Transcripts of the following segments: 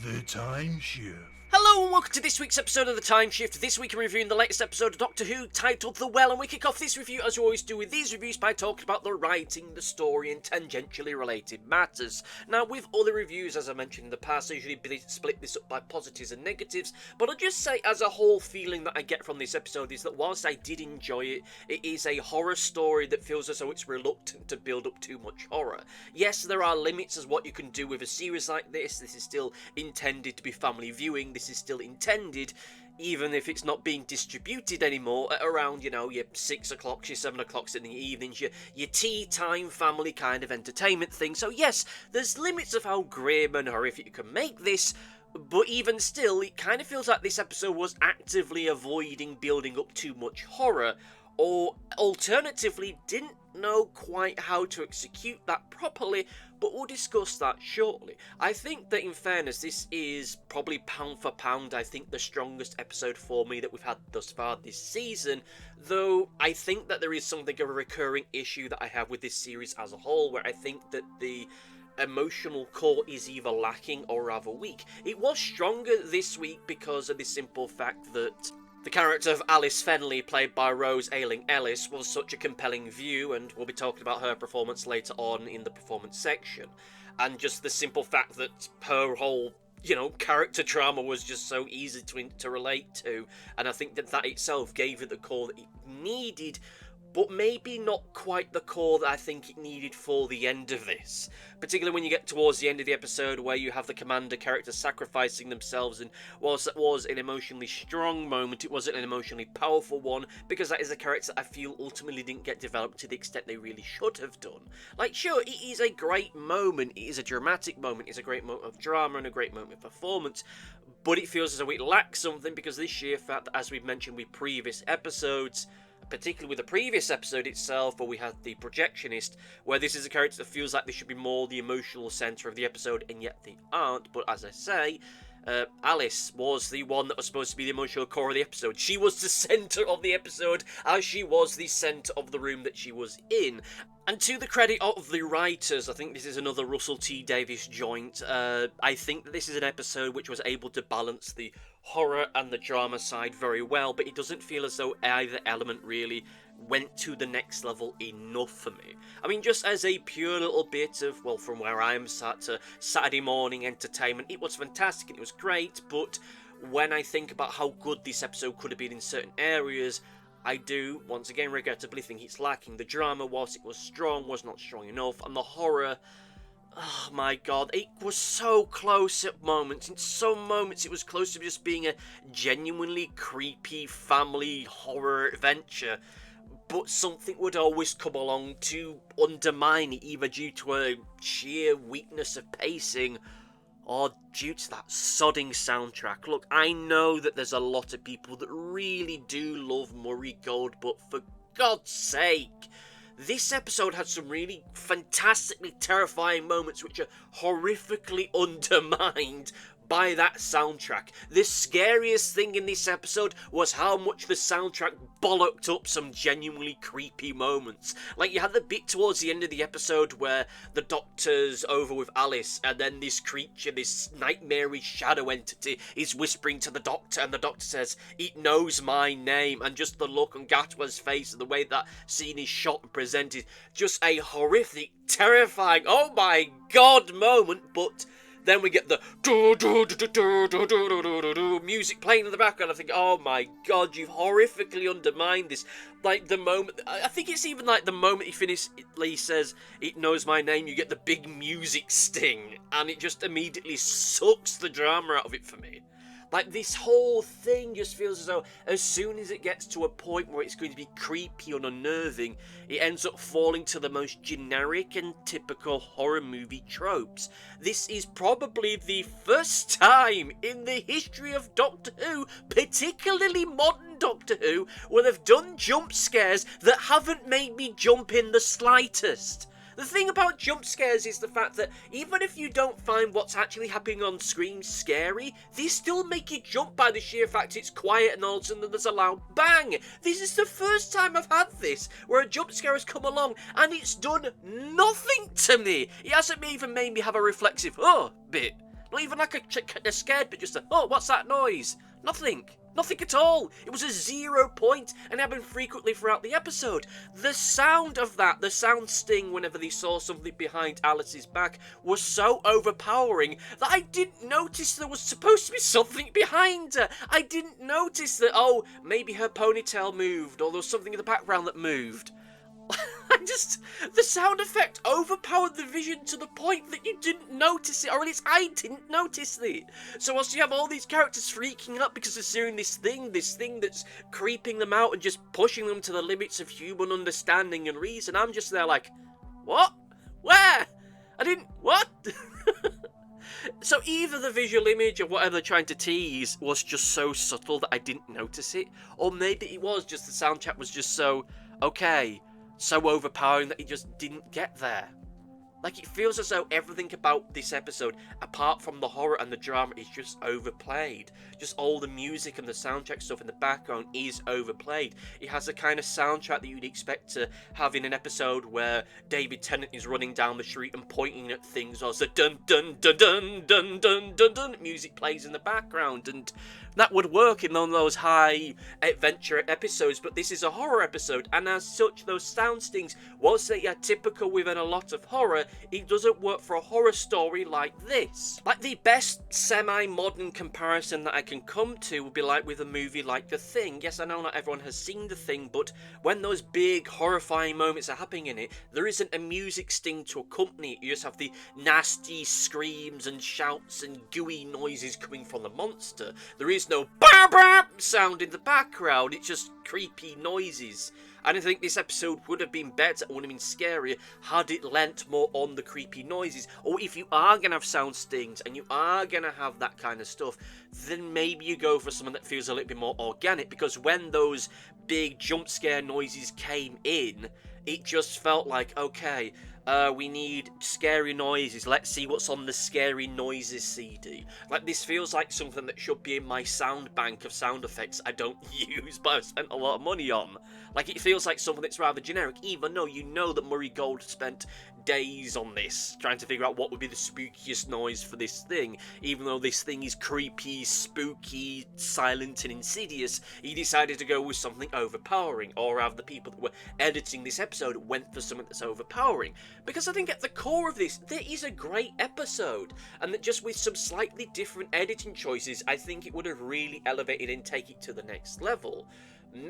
The Time Shift. Hello and welcome to this week's episode of The Time Shift. This week I'm reviewing the latest episode of Doctor Who titled The Well, and we kick off this review as we always do with these reviews by talking about the writing, the story and tangentially related matters. Now with other reviews, as I mentioned in the past, I usually split this up by positives and negatives, but I'll just say as a whole feeling that I get from this episode is that whilst I did enjoy it, it is a horror story that feels as though it's reluctant to build up too much horror. Yes, there are limits as what you can do with a series like this. This is still intended to be family viewing. This is still intended, even if it's not being distributed anymore, at around, your 6 o'clocks, your 7 o'clocks in the evenings, your tea time family kind of entertainment thing. So yes, there's limits of how grim and horrific you can make this, but even still, it kind of feels like this episode was actively avoiding building up too much horror, or alternatively didn't know quite how to execute that properly, but we'll discuss that shortly. I think that in fairness, this is probably pound for pound, I think, the strongest episode for me that we've had thus far this season, though I think that there is something of a recurring issue that I have with this series as a whole, where I think that the emotional core is either lacking or rather weak. It was stronger this week because of the simple fact that the character of Alice Fenley, played by Rose Ayling-Ellis, was such a compelling view, and we'll be talking about her performance later on in the performance section. And just the simple fact that her whole, character drama was just so easy to relate to, and I think that itself gave it the core that it needed, but maybe not quite the core that I think it needed for the end of this. Particularly when you get towards the end of the episode where you have the commander characters sacrificing themselves, and whilst that was an emotionally strong moment, it wasn't an emotionally powerful one, because that is a character I feel ultimately didn't get developed to the extent they really should have done. Like, sure, it is a great moment, it is a dramatic moment, it's a great moment of drama and a great moment of performance, but it feels as though it lacks something because of the sheer fact that, as we've mentioned with previous episodes, particularly with the previous episode itself, where we had the projectionist, where this is a character that feels like they should be more the emotional centre of the episode, and yet they aren't. But as I say, Alice was the one that was supposed to be the emotional core of the episode. She was the centre of the episode, as she was the centre of the room that she was in. And to the credit of the writers, I think this is another Russell T Davies joint. I think that this is an episode which was able to balance the horror and the drama side very well, but it doesn't feel as though either element really went to the next level enough for me. I mean, just as a pure little bit of, well, from where I am sat to Saturday morning entertainment, it was fantastic and it was great, but when I think about how good this episode could have been in certain areas, I do, once again, regrettably think it's lacking. The drama, whilst it was strong, was not strong enough, and the horror, oh my god, it was so close at moments. In some moments, it was close to just being a genuinely creepy family horror adventure, but something would always come along to undermine it, either due to a sheer weakness of pacing or due to that sodding soundtrack. Look, I know that there's a lot of people that really do love Murray Gold, but for God's sake, this episode had some really fantastically terrifying moments which are horrifically undermined by that soundtrack. The scariest thing in this episode was how much the soundtrack bollocked up some genuinely creepy moments. Like, you had the bit towards the end of the episode where the Doctor's over with Alice, and then this creature, this nightmarish shadow entity, is whispering to the Doctor, and the Doctor says, "It knows my name," and just the look on Gatwa's face and the way that scene is shot and presented, just a horrific, terrifying, oh my god moment, but then we get the music playing in the background. I think, oh my god, you've horrifically undermined this. Like, the moment, I think it's even like the moment he says, "It knows my name," you get the big music sting, and it just immediately sucks the drama out of it for me. Like, this whole thing just feels as though as soon as it gets to a point where it's going to be creepy and unnerving, it ends up falling to the most generic and typical horror movie tropes. This is probably the first time in the history of Doctor Who, particularly modern Doctor Who, where they've done jump scares that haven't made me jump in the slightest. The thing about jump scares is the fact that even if you don't find what's actually happening on screen scary, they still make you jump by the sheer fact it's quiet and all of a sudden there's a loud bang. This is the first time I've had this, where a jump scare has come along and it's done nothing to me. It hasn't even made me have a reflexive, oh, bit. Not even like a scared bit, just a, oh, what's that noise? Nothing. Nothing at all. It was a 0 point, and happened frequently throughout the episode. The sound of that, the sound sting whenever they saw something behind Alice's back, was so overpowering that I didn't notice there was supposed to be something behind her. I didn't notice that, oh, maybe her ponytail moved, or there was something in the background that moved. The sound effect overpowered the vision to the point that you didn't notice it, or at least I didn't notice it. So whilst you have all these characters freaking out because they're seeing this thing that's creeping them out and just pushing them to the limits of human understanding and reason, I'm just there like, what? Where? What? So either the visual image or whatever they're trying to tease was just so subtle that I didn't notice it, or maybe it was just the soundtrack was just so, okay, so overpowering that it just didn't get there. Like, it feels as though everything about this episode, apart from the horror and the drama, is just overplayed. Just all the music and the soundtrack stuff in the background is overplayed. It has the kind of soundtrack that you'd expect to have in an episode where David Tennant is running down the street and pointing at things, or the dun dun dun dun dun dun dun dun music plays in the background, and that would work in one of those high adventure episodes, but this is a horror episode, and as such, those sound stings, whilst they are typical within a lot of horror, it doesn't work for a horror story like this. Like, the best semi-modern comparison that I can come to would be like with a movie like The Thing. Yes, I know not everyone has seen The Thing, but when those big horrifying moments are happening in it, there isn't a music sting to accompany it. You just have the nasty screams and shouts and gooey noises coming from the monster. There is no bah bah sound in the background, it's just creepy noises. And I think this episode would have been better, would have been scarier, had it lent more on the creepy noises. Or if you are going to have sound stings, and you are going to have that kind of stuff, then maybe you go for something that feels a little bit more organic, because when those big jump scare noises came in, it just felt like, okay, we need scary noises. Let's see what's on the scary noises CD. Like, this feels like something that should be in my sound bank of sound effects I don't use, but I've spent a lot of money on. Like, it feels like something that's rather generic, even though you know that Murray Gold spent days on this, trying to figure out what would be the spookiest noise for this thing. Even though this thing is creepy, spooky, silent, and insidious, he decided to go with something overpowering, or rather the people that were editing this episode went for something that's overpowering. Because I think at the core of this, there is a great episode, and that just with some slightly different editing choices, I think it would have really elevated and taken it to the next level.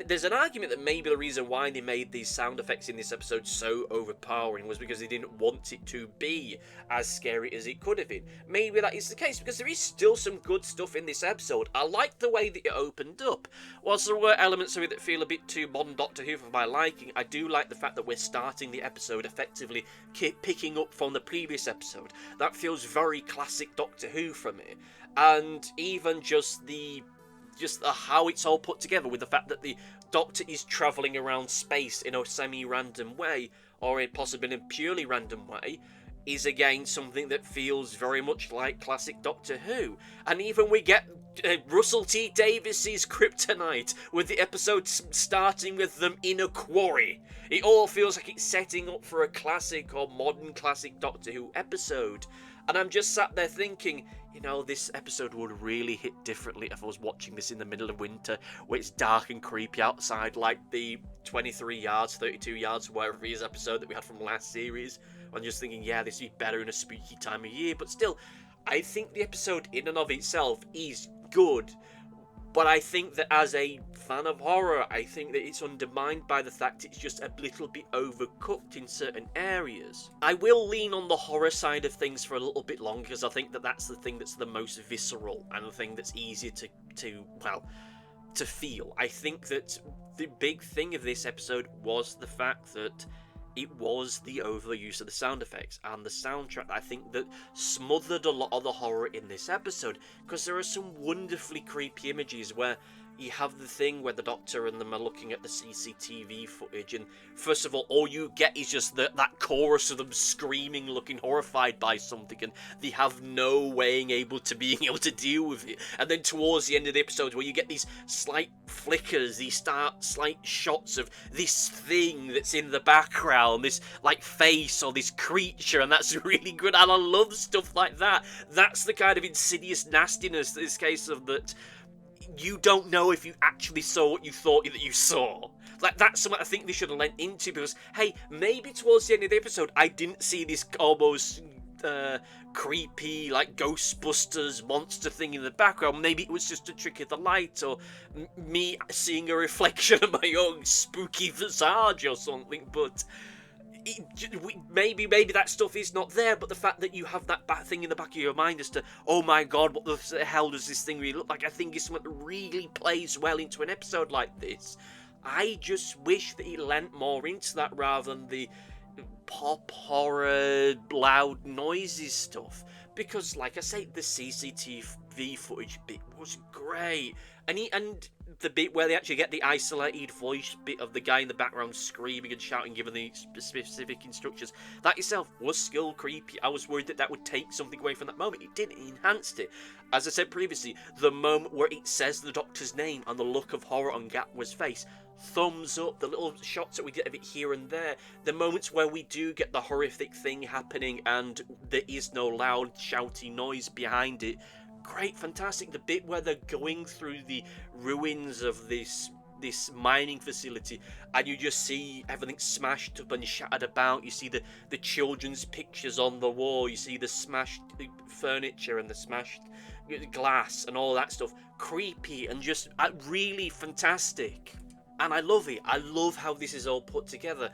There's an argument that maybe the reason why they made these sound effects in this episode so overpowering was because they didn't want it to be as scary as it could have been. Maybe that is the case, because there is still some good stuff in this episode. I like the way that it opened up. Whilst there were elements of it that feel a bit too modern Doctor Who for my liking, I do like the fact that we're starting the episode effectively picking up from the previous episode. That feels very classic Doctor Who for me. And even just how it's all put together, with the fact that the Doctor is travelling around space in a semi-random way, or possibly in a purely random way, is again something that feels very much like classic Doctor Who. And even we get Russell T Davies's Kryptonite, with the episode starting with them in a quarry. It all feels like it's setting up for a classic or modern classic Doctor Who episode. And I'm just sat there thinking, you know, this episode would really hit differently if I was watching this in the middle of winter, where it's dark and creepy outside, like the 23 yards, 32 yards, whatever it is episode that we had from last series. I'm just thinking, yeah, this would be better in a spooky time of year. But still, I think the episode in and of itself is good. But I think that as a fan of horror, I think that it's undermined by the fact it's just a little bit overcooked in certain areas. I will lean on the horror side of things for a little bit longer, because I think that that's the thing that's the most visceral and the thing that's easier to feel. I think that the big thing of this episode was the fact that it was the overuse of the sound effects and the soundtrack, I think, that smothered a lot of the horror in this episode, because there are some wonderfully creepy images where you have the thing where the Doctor and them are looking at the CCTV footage, and first of all you get is just that chorus of them screaming, looking horrified by something, and they have no being able to deal with it. And then towards the end of the episode, where you get these slight flickers, these slight shots of this thing that's in the background, this like face or this creature, and that's really good. And I love stuff like that. That's the kind of insidious nastiness, this case of that. You don't know if you actually saw what you thought that you saw. Like, that's something I think they should have lent into, because, hey, maybe towards the end of the episode, I didn't see this almost creepy, like, Ghostbusters monster thing in the background. Maybe it was just a trick of the light, or me seeing a reflection of my own spooky visage or something, but... Maybe that stuff is not there, but the fact that you have that thing in the back of your mind as to, oh my god, what the hell does this thing really look like, I think is something that really plays well into an episode like this. I just wish that he lent more into that rather than the pop horror, loud noises stuff. Because, like I say, the CCTV footage bit was great. And the bit where they actually get the isolated voice bit of the guy in the background screaming and shouting, giving the specific instructions, that itself was still creepy. I was worried that would take something away from that moment. It didn't, it enhanced it. As I said previously, the moment where it says the Doctor's name and the look of horror on Gatwa's face, thumbs up. The little shots that we get of it here and there, the moments where we do get the horrific thing happening and there is no loud shouty noise behind it, great, fantastic. The bit where they're going through the ruins of this mining facility and you just see everything smashed up and shattered about. You see the children's pictures on the wall, you see the smashed furniture and the smashed glass and all that stuff. Creepy and just really fantastic. And I love it. I love how this is all put together.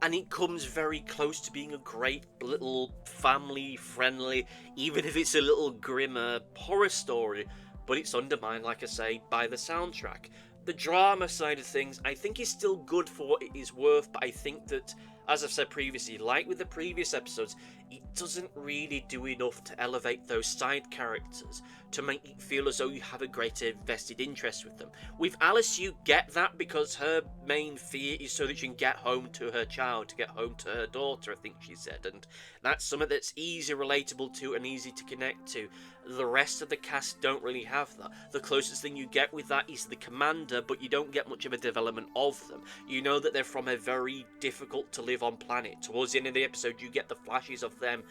And it comes very close to being a great little family-friendly, even if it's a little grimmer horror story. But it's undermined, like I say, by the soundtrack. The drama side of things, I think, is still good for what it is worth. But I think that, as I've said previously, like with the previous episodes, it doesn't really do enough to elevate those side characters, to make it feel as though you have a greater vested interest with them. With Alice, you get that because her main fear is so that she can get home to her child, to get home to her daughter, I think she said, and that's something that's easy relatable to and easy to connect to. The rest of the cast don't really have that. The closest thing you get with that is the commander, but you don't get much of a development of them. You know that they're from a very difficult to live on planet. Towards the end of the episode, you get the flashes of them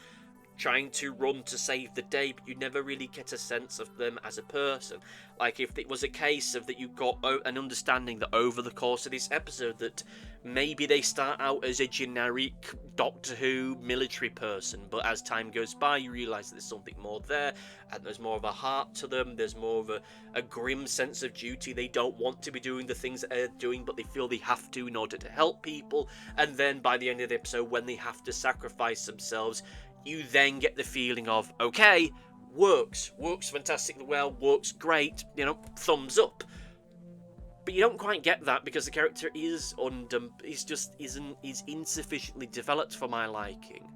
trying to run to save the day, but you never really get a sense of them as a person. Like, if it was a case of that you got an understanding that over the course of this episode that maybe they start out as a generic Doctor Who military person, but as time goes by you realise that there's something more there, and there's more of a heart to them, there's more of a grim sense of duty. They don't want to be doing the things that they're doing, but they feel they have to in order to help people, and then by the end of the episode, when they have to sacrifice themselves, you then get the feeling of, okay, works fantastically well, works great, thumbs up. But you don't quite get that because the character is insufficiently developed for my liking.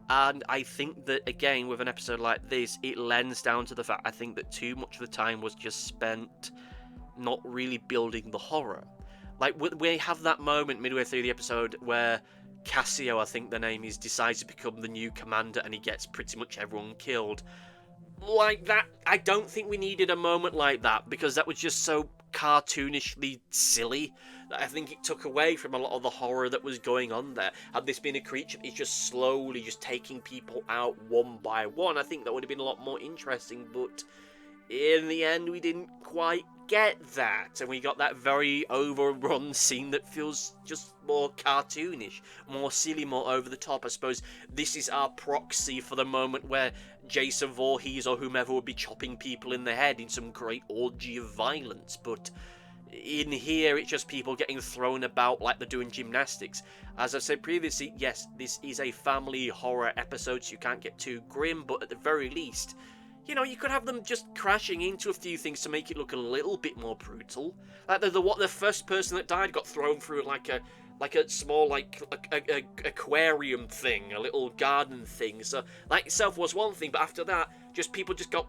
And I think that, again, with an episode like this, it lends down to the fact I think that too much of the time was just spent not really building the horror. Like, we have that moment midway through the episode where Cassio, I think the name is, decides to become the new commander and he gets pretty much everyone killed. Like that, I don't think we needed a moment like that because that was just so cartoonishly silly that I think it took away from a lot of the horror that was going on there. Had this been a creature that's just slowly just taking people out one by one, I think that would have been a lot more interesting, but in the end we didn't quite get that, and we got that very overrun scene that feels just more cartoonish, more silly, more over the top. I suppose this is our proxy for the moment where Jason Voorhees or whomever would be chopping people in the head in some great orgy of violence, but in here it's just people getting thrown about like they're doing gymnastics. As I've said previously, yes, this is a family horror episode, so you can't get too grim, but at the very least, you could have them just crashing into a few things to make it look a little bit more brutal. Like the first person that died got thrown through like a small a aquarium thing, a little garden thing. So that itself was one thing, but after that, just people just got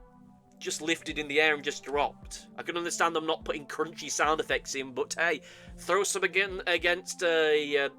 just lifted in the air and just dropped. I can understand them not putting crunchy sound effects in, but hey, throw some against a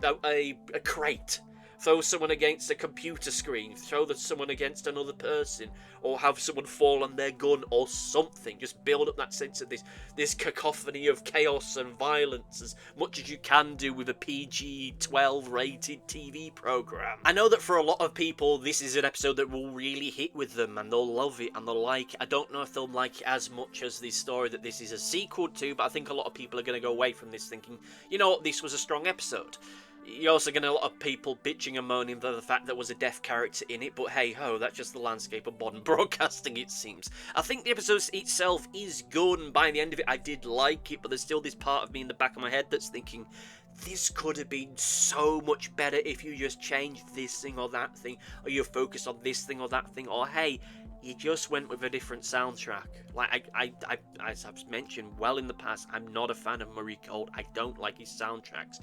crate. Throw someone against a computer screen. Throw someone against another person. Or have someone fall on their gun or something. Just build up that sense of this cacophony of chaos and violence as much as you can do with a PG-12 rated TV program. I know that for a lot of people, this is an episode that will really hit with them and they'll love it and they'll like it. I don't know if they'll like it as much as the story that this is a sequel to, but I think a lot of people are going to go away from this thinking, you know what, this was a strong episode. You're also getting a lot of people bitching and moaning for the fact there was a deaf character in it, but hey ho, that's just the landscape of modern broadcasting, it seems. I think the episode itself is good, and by the end of it I did like it, but there's still this part of me in the back of my head that's thinking, this could have been so much better if you just changed this thing or that thing, or you focused on this thing or that thing, or hey, you just went with a different soundtrack. Like, as I've mentioned well in the past, I'm not a fan of Murray Gold. I don't like his soundtracks.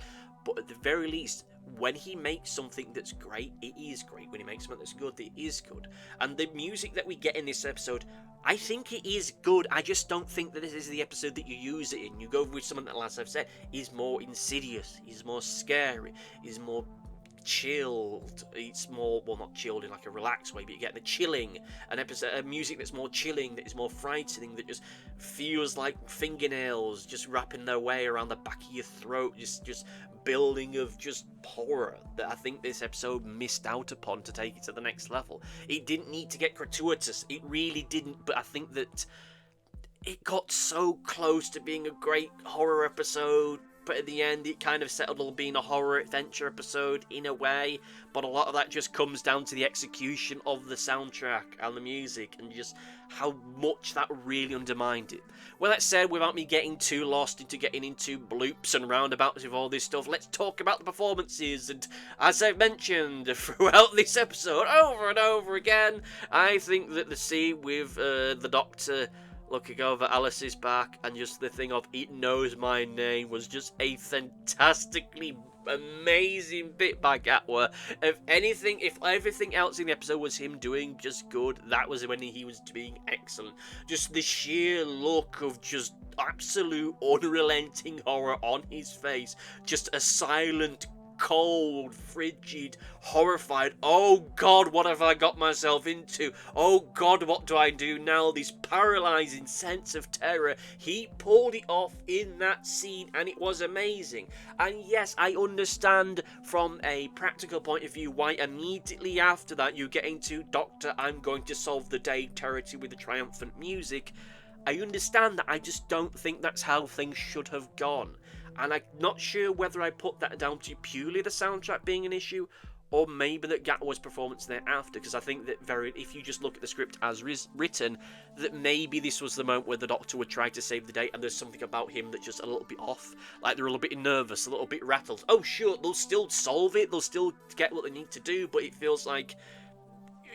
But at the very least, when he makes something that's great, it is great. When he makes something that's good, it is good. And the music that we get in this episode, I think it is good. I just don't think that this is the episode that you use it in. You go with something that, as I've said, is more insidious, is more scary, is more chilled. It's more, well, not chilled in like a relaxed way, but you get the chilling, an episode of music that's more chilling, that is more frightening, that just feels like fingernails just wrapping their way around the back of your throat, just building of just horror that I think this episode missed out upon to take it to the next level. It didn't need to get gratuitous, it really didn't, but I think that it got so close to being a great horror episode, but at the end it kind of settled on being a horror adventure episode in a way, but a lot of that just comes down to the execution of the soundtrack and the music and just how much that really undermined it. Well, that said, without me getting too lost into getting into bloops and roundabouts with all this stuff, let's talk about the performances. And as I've mentioned throughout this episode over and over again, I think that the scene with the Doctor looking over Alice's back and just the thing of "it knows my name" was just a fantastically amazing bit by Gatwa. If everything else in the episode was him doing just good, that was when he was doing excellent. Just the sheer look of just absolute unrelenting horror on his face, just a silent, cold, frigid, horrified, oh god, what have I got myself into? Oh god, what do I do now? This paralyzing sense of terror. He pulled it off in that scene and it was amazing. And yes, I understand from a practical point of view why immediately after that you get into Doctor, I'm going to solve the day territory with the triumphant music. I understand that, I just don't think that's how things should have gone. And I'm not sure whether I put that down to purely the soundtrack being an issue, or maybe that Gatwa's performance thereafter, because I think that if you just look at the script as written, that maybe this was the moment where the Doctor would try to save the day, and there's something about him that's just a little bit off, like they're a little bit nervous, a little bit rattled. Oh sure, they'll still solve it, they'll still get what they need to do, but it feels like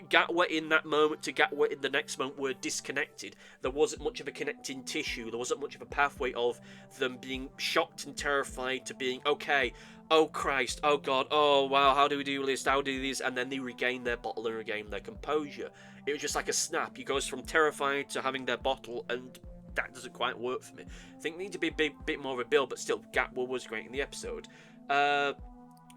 Gatwa in that moment to Gatwa in the next moment were disconnected. There wasn't much of a connecting tissue. There wasn't much of a pathway of them being shocked and terrified to being, okay, oh Christ, oh God, oh wow, how do we do this, how do we do this, and then they regain their bottle and regain their composure. It was just like a snap. He goes from terrified to having their bottle, and that doesn't quite work for me. I think they need to be a bit more of a build, but still, Gatwa was great in the episode.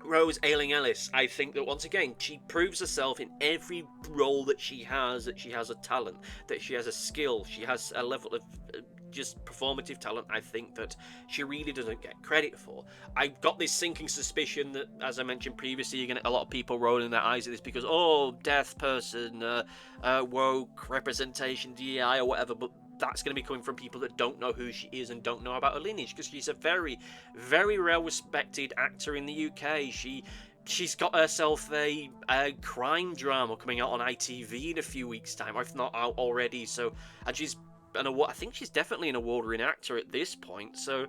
Rose Ayling-Ellis, I think that once again, she proves herself in every role that she has a talent, that she has a skill, she has a level of just performative talent, I think that she really doesn't get credit for. I've got this sinking suspicion that, as I mentioned previously, you're going to get a lot of people rolling their eyes at this because, oh, deaf person, woke, representation, DEI or whatever, but that's going to be coming from people that don't know who she is and don't know about her lineage, because she's a very, very well-respected actor in the UK. She's got herself a crime drama coming out on ITV in a few weeks' time, or if not out already. So, and she's I think she's definitely an award-winning actor at this point. So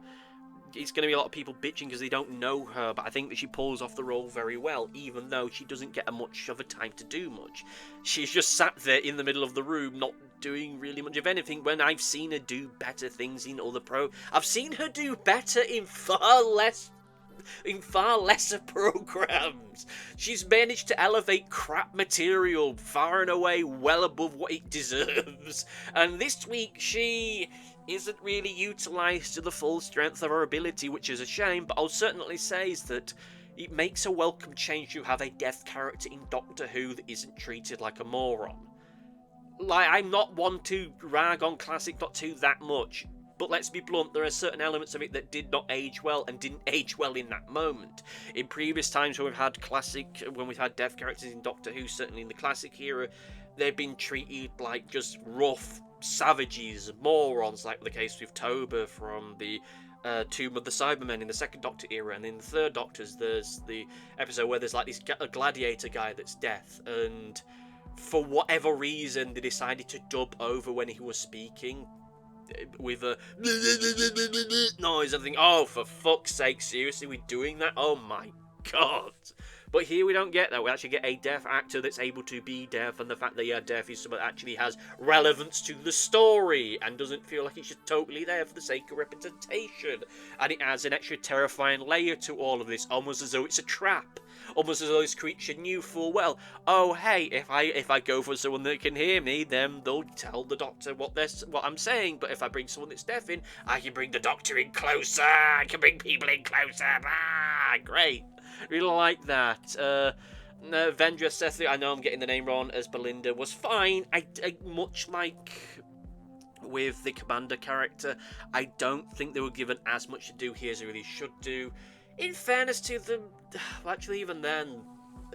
it's going to be a lot of people bitching because they don't know her, but I think that she pulls off the role very well, even though she doesn't get much of a time to do much. She's just sat there in the middle of the room, not doing really much of anything, when I've seen her do better things in other I've seen her do better in far less in far lesser programs. She's managed to elevate crap material far and away well above what it deserves. And this week she isn't really utilised to the full strength of her ability, which is a shame, but I'll certainly say is that it makes a welcome change to have a deaf character in Doctor Who that isn't treated like a moron. Like, I'm not one to rag on classic Doctor Who that much, but let's be blunt, there are certain elements of it that did not age well and didn't age well in that moment. In previous times when we've had deaf characters in Doctor Who, certainly in the classic era, they've been treated like just rough savages, morons, like the case with Toba from the Tomb of the Cybermen in the second Doctor era, and in the third Doctors there's the episode where there's like this gladiator guy that's deaf, and for whatever reason they decided to dub over when he was speaking with a noise. I think, oh, for fuck's sake, seriously, we're doing that? Oh my god. But here we don't get that. We actually get a deaf actor that's able to be deaf, and the fact that they are deaf is something that actually has relevance to the story and doesn't feel like it's just totally there for the sake of representation. And it adds an extra terrifying layer to all of this, almost as though it's a trap. Almost as though this creature knew full well, oh hey, if I go for someone that can hear me, then they'll tell the Doctor what I'm saying. But if I bring someone that's deaf in, I can bring the Doctor in closer. I can bring people in closer. Ah, great. Really like that. Vendra Sethi, I know I'm getting the name wrong, as Belinda was fine. I much like with the Commander character, I don't think they were given as much to do here as they really should do. In fairness to them, actually even then,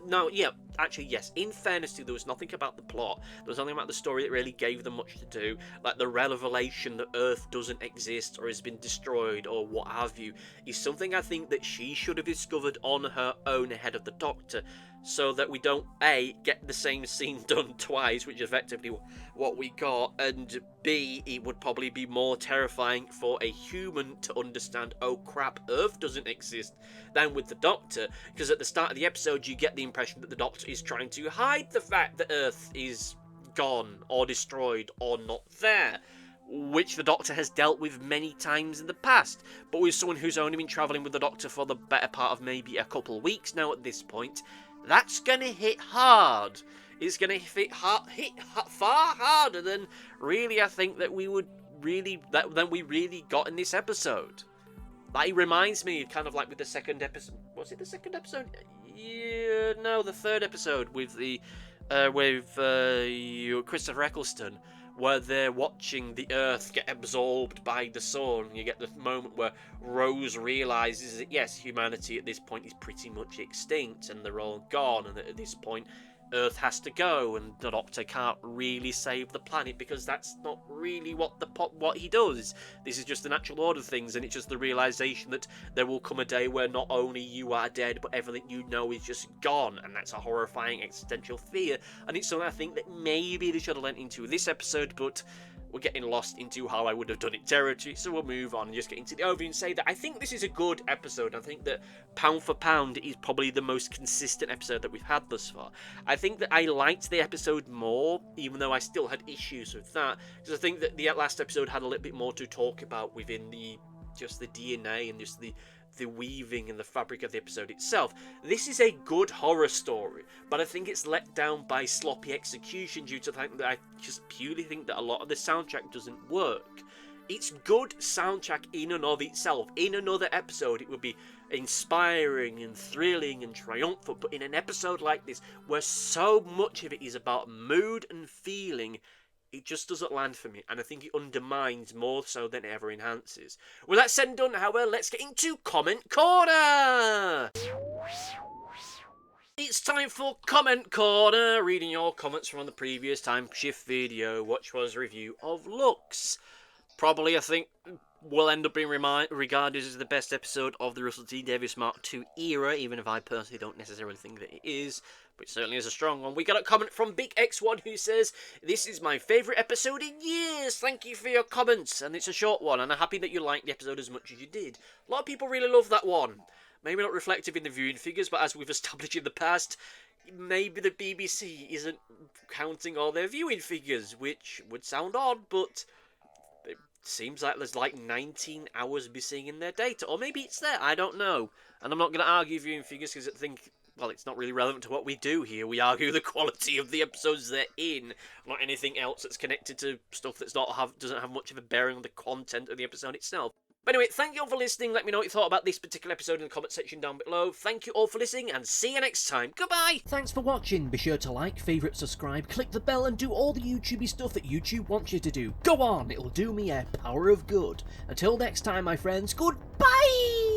no, yeah, actually yes, in fairness to them, there was nothing about the plot, there was nothing about the story that really gave them much to do, like the revelation that Earth doesn't exist or has been destroyed or what have you, is something I think that she should have discovered on her own ahead of the Doctor, so that we don't, A, get the same scene done twice, which is effectively what we got, and B, it would probably be more terrifying for a human to understand, oh crap, Earth doesn't exist, than with the Doctor, because at the start of the episode you get the impression that the Doctor is trying to hide the fact that Earth is gone, or destroyed, or not there, which the Doctor has dealt with many times in the past, but with someone who's only been travelling with the Doctor for the better part of maybe a couple of weeks now at this point, that's going to hit hard. It's going to hit far harder than really I think that we really got in this episode. That reminds me, kind of like with the second episode. Was it the second episode? Yeah, no, the third episode with Christopher Eccleston, where they're watching the Earth get absorbed by the sun. You get the moment where Rose realises that yes, humanity at this point is pretty much extinct and they're all gone, and that at this point Earth has to go, and the Doctor can't really save the planet because that's not really what he does. This is just the natural order of things, and it's just the realisation that there will come a day where not only you are dead, but everything you know is just gone, and that's a horrifying existential fear, and it's something I think that maybe they should have lent into this episode, but we're getting lost into how I would have done it territory, so we'll move on and just get into the overview and say that I think this is a good episode. I think that pound for pound it is probably the most consistent episode that we've had thus far. I think that I liked the episode more, even though I still had issues with that, because I think that the last episode had a little bit more to talk about within the DNA and just the weaving and the fabric of the episode itself. This is a good horror story, but I think it's let down by sloppy execution due to the fact that I just purely think that a lot of the soundtrack doesn't work. It's good soundtrack in and of itself. In another episode it would be inspiring and thrilling and triumphant, but in an episode like this where so much of it is about mood and feeling, it just doesn't land for me, and I think it undermines more so than it ever enhances. With that said and done, however, let's get into Comment Corner! It's time for Comment Corner, reading your comments from the previous time shift video, which was a review of Lux. Probably, I think, will end up being regarded as the best episode of the Russell T Davies Mark II era, even if I personally don't necessarily think that it is, but it certainly is a strong one. We got a comment from Big X1 who says, "This is my favourite episode in years. Thank you for your comments." And it's a short one, and I'm happy that you liked the episode as much as you did. A lot of people really love that one. Maybe not reflective in the viewing figures, but as we've established in the past, maybe the BBC isn't counting all their viewing figures, which would sound odd, but seems like there's like 19 hours missing in their data. Or maybe it's there, I don't know. And I'm not going to argue viewing figures because I think, well, it's not really relevant to what we do here. We argue the quality of the episodes they're in, not anything else that's connected to stuff that's doesn't have much of a bearing on the content of the episode itself. But anyway, thank you all for listening. Let me know what you thought about this particular episode in the comment section down below. Thank you all for listening, and see you next time. Goodbye! Thanks for watching. Be sure to like, favourite, subscribe, click the bell, and do all the YouTubey stuff that YouTube wants you to do. Go on, it'll do me a power of good. Until next time, my friends, goodbye!